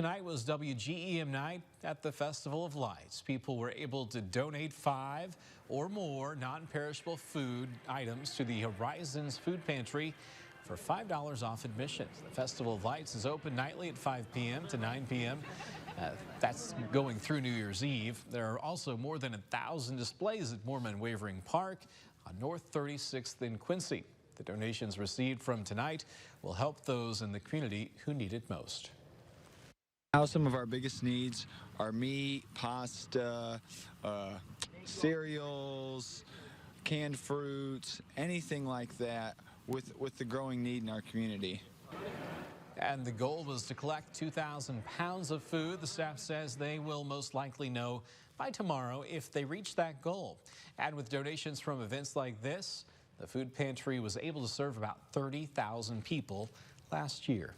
Tonight was WGEM night at the Festival of Lights. People were able to donate 5 or more non-perishable food items to the Horizons Food Pantry for $5 off admission. The Festival of Lights is open nightly at 5 p.m. to 9 p.m. That's going through New Year's Eve. There are also more than 1,000 displays at Moorman Wavering Park on North 36th in Quincy. The donations received from tonight will help those in the community who need it most. Now some of our biggest needs are meat, pasta, cereals, canned fruits, anything like that with the growing need in our community. And the goal was to collect 2,000 pounds of food. The staff says they will most likely know by tomorrow if they reach that goal. And with donations from events like this, the food pantry was able to serve about 30,000 people last year.